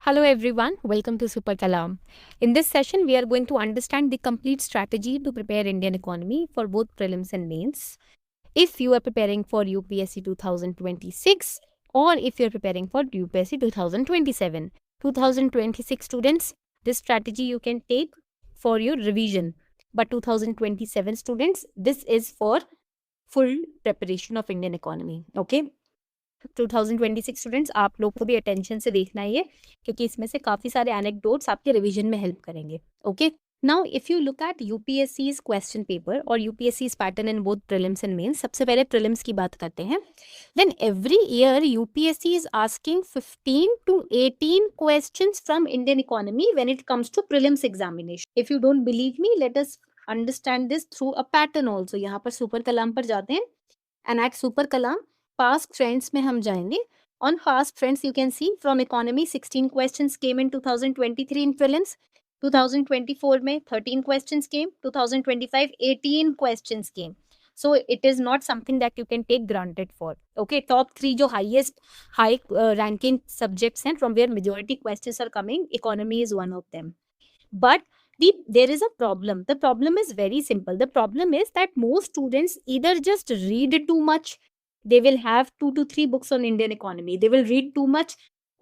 Hello everyone, welcome to Super Kalam. In this session, we are going to understand the complete strategy to prepare Indian economy for both prelims and mains. If you are preparing for UPSC 2026 or if you are preparing for UPSC 2027. 2026 students, this strategy you can take for your revision. But 2027 students, this is for full preparation of Indian economy. Okay. 2026 students आप लोग को भी attention से देखना ही है क्योंकि इसमें से काफी सारे एनेक्डोट्स आपके रिवीजन में हेल्प करेंगे. Okay, now if you look at UPSC's question paper और UPSC's pattern in both prelims and mains, सबसे पहले प्रीलिम्स की बात करते हैं. Then every year UPSC is asking 15 to 18 questions from Indian economy when it comes to prelims examination. If you don't believe me, let us understand this through a pattern also. यहाँ पर super कलाम पर जाते हैं and at super Kalam past trends में हम जाएंगे. On past trends, you can see from economy 16 questions came in 2023 in prelims. 2024 में 13 questions came. 2025 18 questions came. So it is not something that you can take granted for. Okay, top 3 जो highest high ranking subjects हैं from where majority questions are coming, economy is one of them. But there is a problem. The problem is very simple. The problem is that most students either just read too much. They will have 2 to 3 books on Indian economy. They will read too much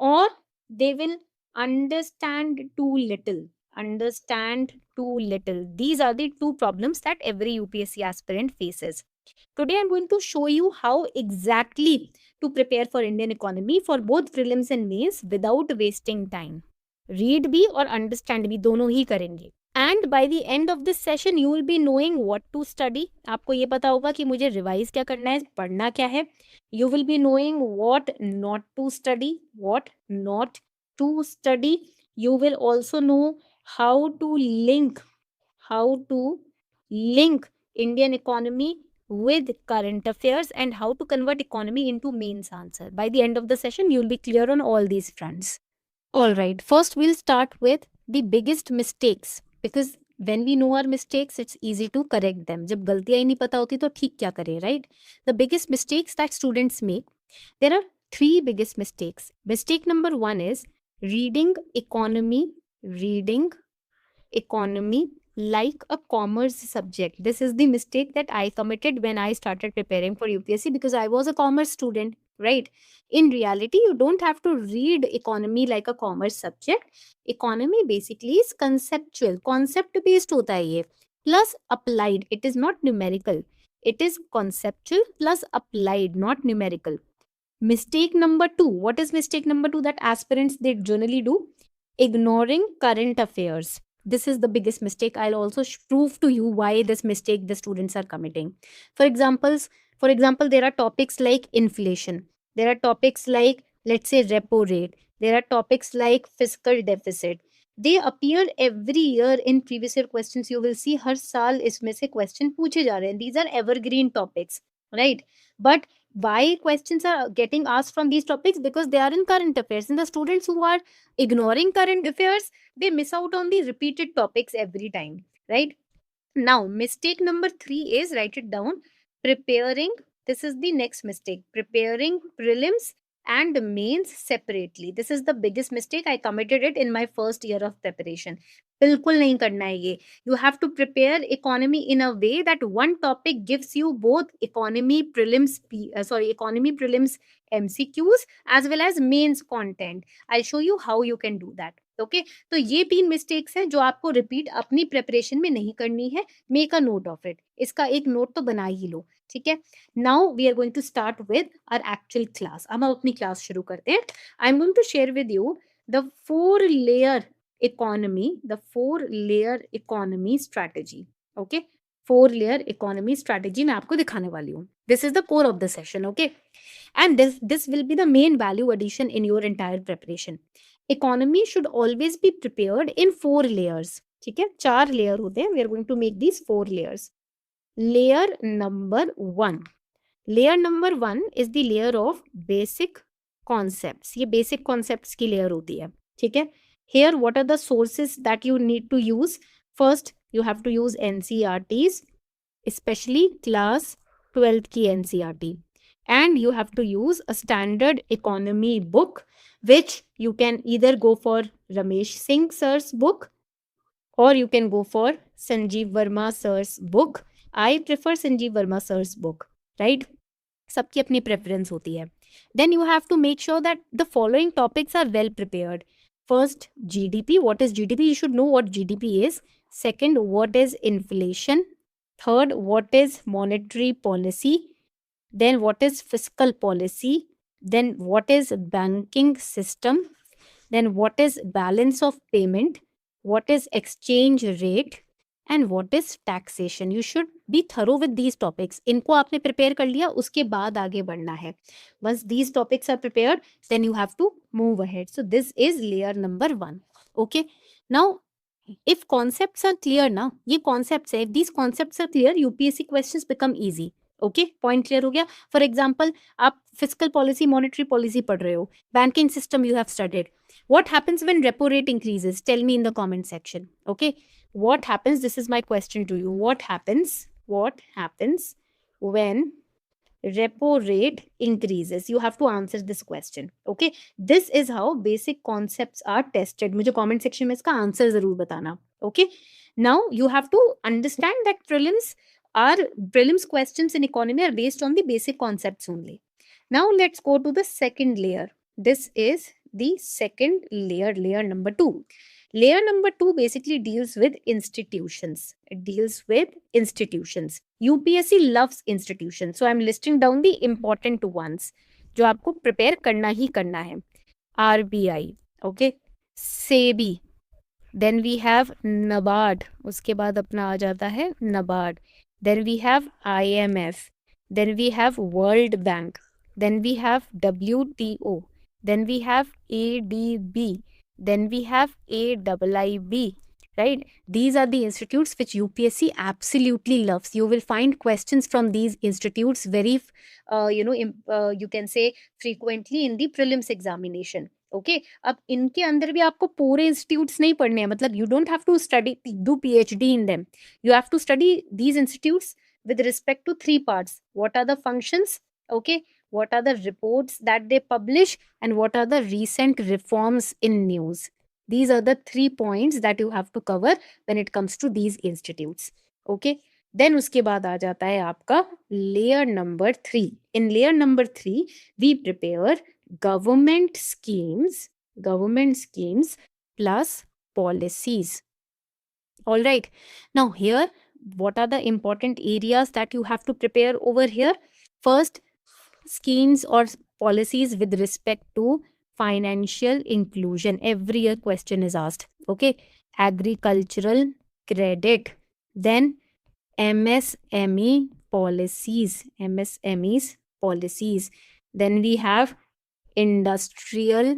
or they will understand too little. Understand too little. These are the two problems that every UPSC aspirant faces. Today I'm going to show you how exactly to prepare for Indian economy for both prelims and mains without wasting time. Read भी और understand भी दोनों ही करेंगे. And by the end of this session you will be knowing what to study. आपको ये पता होगा कि मुझे रिवाइज क्या करना है, पढ़ना क्या है. You will be knowing what not to study, what not to study. You will also know how to link Indian economy with current affairs and how to convert economy into mains answer. By the end of the session, you will be clear on all these fronts. All right, first we'll start with the biggest mistakes. Because when we know our mistakes, it's easy to correct them. जब गलतियां ही नहीं पता होती तो ठीक क्या करें, right? The biggest mistakes that students make, there are 3 biggest mistakes. Mistake number 1 is reading economy like a commerce subject. This is the mistake that I committed when I started preparing for UPSC because I was a commerce student, right? In reality, you don't have to read economy like a commerce subject. Economy basically is conceptual, concept based होता है ये, plus applied. It is not numerical. It is conceptual plus applied, not numerical. Mistake number 2. What is mistake number 2 that aspirants they generally do? Ignoring current affairs. This is the biggest mistake. I'll also prove to you why this mistake the students are committing. For example, there are topics like inflation. There are topics like, let's say, repo rate. There are topics like fiscal deficit. They appear every year in previous year questions. You will see हर साल इसमें से question पूछे जा रहे हैं. These are evergreen topics, right? But why questions are getting asked from these topics? Because they are in current affairs. And the students who are ignoring current affairs, they miss out on the repeated topics every time, right? Now, mistake number 3 is, write it down, preparing. This is the next mistake, preparing prelims and mains separately. This is the biggest mistake. I committed it in my first year of preparation. बिल्कुल नहीं करना है ये. You have to prepare economy in a way that one topic gives you both economy prelims MCQs as well as mains content. I'll show you how you can do that. Okay, तो ये 3 mistakes हैं जो आपको repeat अपनी preparation में नहीं करनी है. Make a note of it. इसका एक नोट तो बना ही लो, ठीक है. Now we are going to start with our actual class. अब हम अपनी क्लास शुरू करते हैं. I am going to share with you the 4 layer economy strategy. Okay, 4 layer economy strategy मैं आपको दिखाने वाली हूँ. This is the core of the session. Okay, and this will be the main value addition in your entire preparation. Economy should always be prepared in 4 layers. ठीक है, 4 layer होते हैं. We are going to make these 4 layers. Layer number 1. Layer number 1 is the layer of basic concepts. ये basic concepts की layer होती है. ठीक है. Here, what are the sources that you need to use? First, you have to use NCERTs, especially class 12th की NCERT. and you have to use a standard economy book, which you can either go for Ramesh Singh sir's book or you can go for Sanjeev Verma sir's book. I prefer Sanjeev Verma sir's book, right? सबकी अपनी preference होती है. Then you have to make sure that the following topics are well prepared. First, GDP. What is GDP? You should know what GDP is. Second, what is inflation? Third, what is monetary policy? Then what is fiscal policy? Then what is banking system? Then what is balance of payment? What is exchange rate? And what is taxation? You should be thorough with these topics. इनको आपने prepare कर लिया, उसके बाद आगे बढ़ना है. Once these topics are prepared, then you have to move ahead. So this is layer number 1. Okay. Now, if concepts are clear ना, ये concepts है, if these concepts are clear, UPSC questions become easy. Okay, point clear हो गया. For example, आप physical policy, monetary policy पढ़ रहे हो, banking system you have studied. What happens when repo rate increases? Tell me in the comment section. Okay, what happens? This is my question to you. What happens when repo rate increases? You have to answer this question. Okay, this is how basic concepts are tested. मुझे comment section में इसका answer जरूर बताना. Okay, now you have to understand that prelims questions in economy are based on the basic concepts only. Now let's go to the second layer. This is the second layer, layer number 2. Layer number 2 basically deals with institutions. It deals with institutions. UPSC loves institutions. So I'm listing down the important ones जो आपको prepare करना ही करना है. RBI, okay, SEBI, then we have NABARD, उसके बाद अपना आ जाता है NABARD, then we have IMF, then we have World Bank, then we have WTO, then we have ADB, then we have AIIB, right? These are the institutes which UPSC absolutely loves. You will find questions from these institutes very, you can say frequently in the prelims examination. Okay, अब इनके अंदर भी आपको पूरे institutes नहीं पढ़ने हैं, मतलब you don't have to study do PhD in them. You have to study these institutes with respect to 3 parts. What are the functions? Okay, what are the reports that they publish, and what are the recent reforms in news? These are the 3 points that you have to cover when it comes to these institutes. Okay, then उसके बाद आ जाता है आपका layer number 3. In layer number 3 we prepare government schemes plus policies. All right, now here what are the important areas that you have to prepare over here? First, schemes or policies with respect to financial inclusion. Every year question is asked. Okay, agricultural credit, then MSME policies, then we have industrial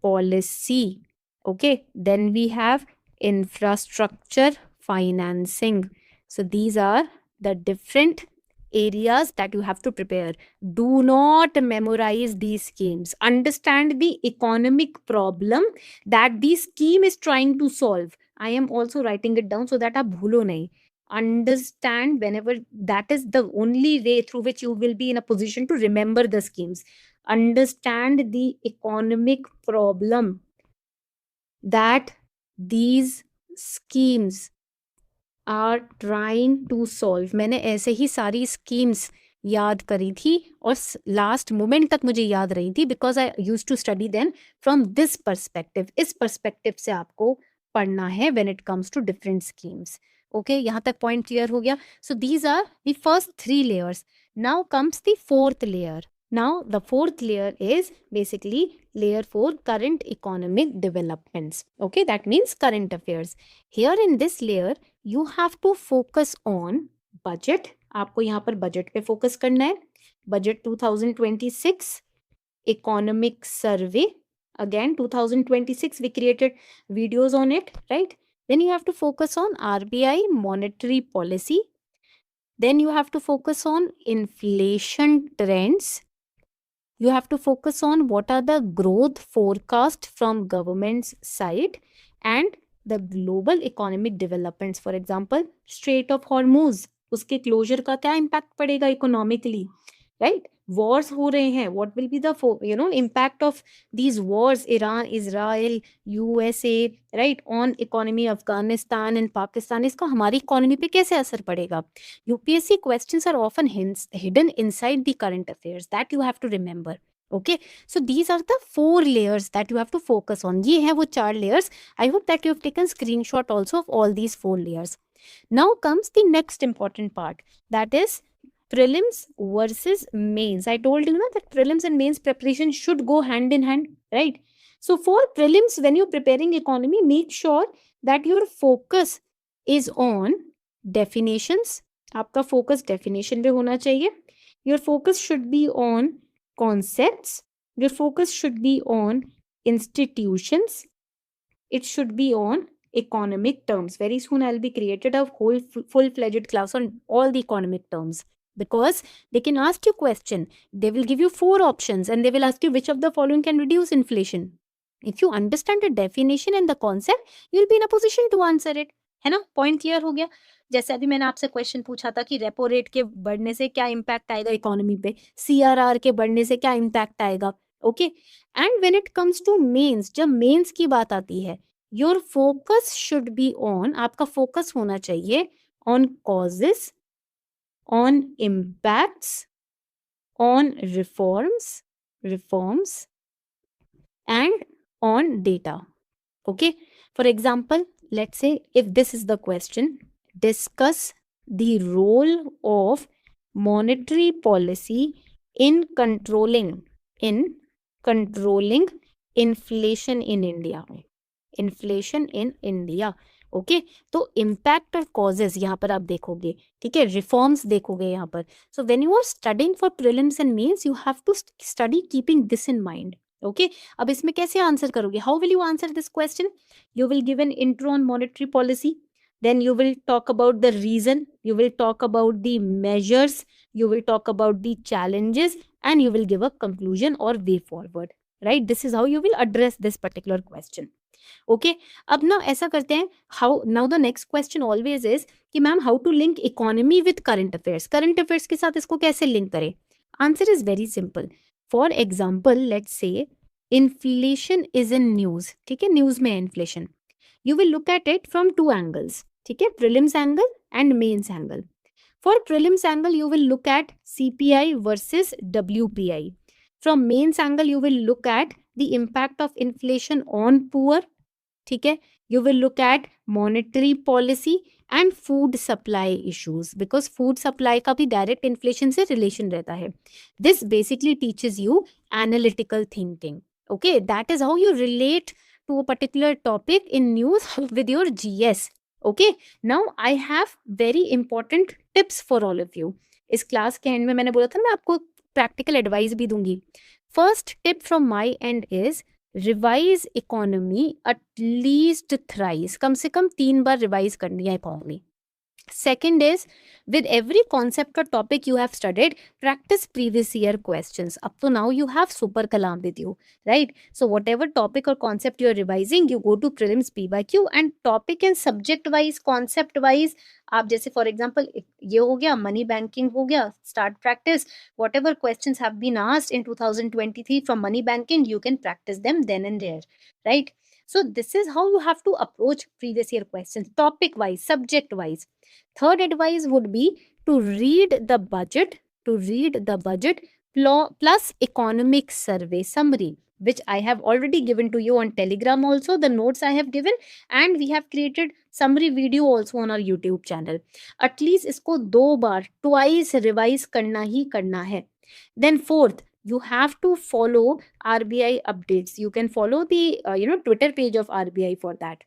policy. Okay, then we have infrastructure financing. So these are the different areas that you have to prepare. Do not memorize these schemes. Understand the economic problem that the scheme is trying to solve. I am also writing it down so that aap bhulo nahi. Understand whenever, that is the only way through which you will be in a position to remember the schemes. Understand the economic problem that these schemes are trying to solve. मैंने ऐसे ही सारी schemes याद करी थी और last moment तक मुझे याद रही थी, because I use to study then from this perspective. इस पर्सपेक्टिव से आपको पढ़ना है when it comes to different schemes. Okay, यहाँ तक पॉइंट क्लियर हो गया. So these are the first 3 layers. Now comes the 4th layer. Now the 4th layer is basically layer 4, current economic developments. Okay, that means current affairs. Here in this layer you have to focus on budget. आपको यहाँ पर budget पे focus करना है. Budget 2026, economic survey, again 2026 we created videos on it, right? Then you have to focus on RBI monetary policy. Then you have to focus on inflation trends. You have to focus on what are the growth forecast from government's side and the global economic developments. For example, Strait of Hormuz, उसके closure का क्या impact पड़ेगा economically, right? wars हो रहे हैं, what will be the impact of these wars, Iran, Israel, USA, right, on economy Afghanistan and Pakistan, इसका हमारी economy पे कैसे असर पड़ेगा? UPSC questions are often hidden inside the current affairs, that you have to remember. Okay, so these are the 4 layers that you have to focus on. ये है वो 4 layers. I hope that you have taken screenshot also of all these 4 layers. Now comes the next important part, that is prelims versus mains. I told you that prelims and mains preparation should go hand in hand, right? So for prelims, when you're preparing economy, make sure that your focus is on definitions. आपका focus definition पे होना चाहिए. Your focus should be on concepts. Your focus should be on institutions. It should be on economic terms. Very soon I'll be created a whole full-fledged class on all the economic terms, because they can ask you question. They will give you 4 options and they will ask you which of the following can reduce inflation. If you understand the definition and the concept, you'll be in a position to answer it. है ना? Point clear हो गया? जैसे अभी मैंने आपसे question पूछा था कि रेपो रेट के बढ़ने से क्या इम्पैक्ट आएगा इकोनॉमी पे, CRR के बढ़ने से क्या इम्पैक्ट आएगा. Okay, and when it comes to mains, जब मेंस की बात आती है, your focus should be on, आपका फोकस होना चाहिए on causes, on impacts, on reforms and on data. Okay, for example, let's say if this is the question, discuss the role of monetary policy in controlling inflation in India. Okay, तो impact और causes यहाँ पर आप देखोगे, ठीक है, reforms देखोगे यहाँ पर. So when you are studying for prelims and mains, you have to study keeping this in mind. Okay, अब इसमें कैसे आंसर करोगे? How will you answer this question? You will give an intro on monetary policy, then you will talk about the reason, you will talk about the measures, you will talk about the challenges, and you will give a conclusion or way forward, right? This is how you will address this particular question. Okay, अब ना ऐसा करते हैं, how now the next question always is कि ma'am how to link economy with current affairs, current affairs के साथ इसको कैसे लिंक करें? Answer is very simple. For example, let's say inflation is in news, ठीक है, न्यूज में है inflation. You will look at it from 2 angles, ठीक है, prelims angle and mains angle. For prelims angle you will look at CPI versus WPI. From mains angle you will look at the impact of inflation on poor, ठीक है, you will look at monetary policy and food supply issues, because food supply का भी direct inflation से relation रहता है. This basically teaches you analytical thinking. Okay, that is how you relate to a particular topic in news with your GS. Okay, now I have very important tips for all of you. इस class के and में मैंने बोला था मैं आपको practical advice भी दूंगी. First tip from my end is revise economy at least thrice, कम से कम 3 बार रिवाइज करनी है economy. Second is, with every concept or topic you have studied, practice previous year questions. Up to now you have Super Kalam with you, right? So whatever topic or concept you are revising, you go to prelims PYQ and topic and subject wise, concept wise, आप जैसे for example ये हो गया, money banking हो गया, start practice. Whatever questions have been asked in 2023 from money banking, you can practice them then and there, right? So this is how you have to approach previous year questions, topic wise, subject wise. Third advice would be to read the budget plus economic survey summary, which I have already given to you on Telegram also, the notes I have given, and we have created summary video also on our YouTube channel. At least इसको 2 बार, twice revise करना ही करना है. Then fourth, you have to follow RBI updates. You can follow the Twitter page of RBI for that.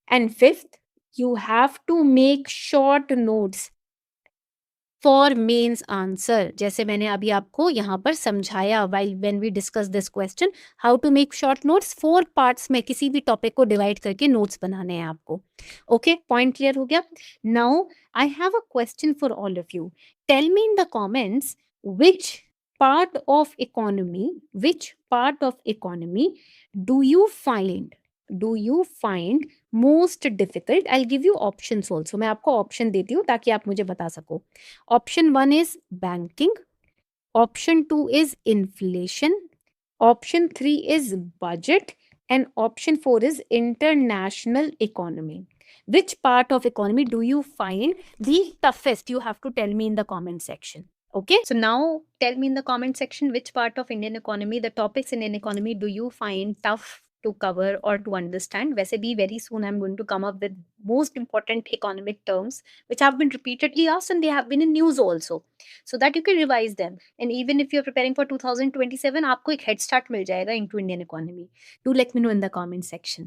And fifth, you have to make short notes for mains answer. जैसे मैंने अभी आपको यहाँ पर समझाया when we discuss this question, how to make short notes. 4 parts में किसी भी topic को divide करके notes बनाने हैं आपको. Okay, point clear हो गया? Now I have a question for all of you. Tell me in the comments which part of economy do you find most difficult? I'll give you options also. मैं आपको option देती हूँ ताकि आप मुझे बता सको. Option 1 is banking. Option 2 is inflation. Option 3 is budget. And option 4 is international economy. Which part of economy do you find the toughest? You have to tell me in the comment section. Okay, so now tell me in the comment section which part of Indian economy, the topics in Indian economy, do you find tough to cover or to understand? वैसे भी very soon I'm going to come up with most important economic terms which have been repeatedly asked and they have been in news also, so that you can revise them. And even if you're preparing for 2027, आपको एक head start मिल जाएगा into Indian economy. Do let me know in the comment section.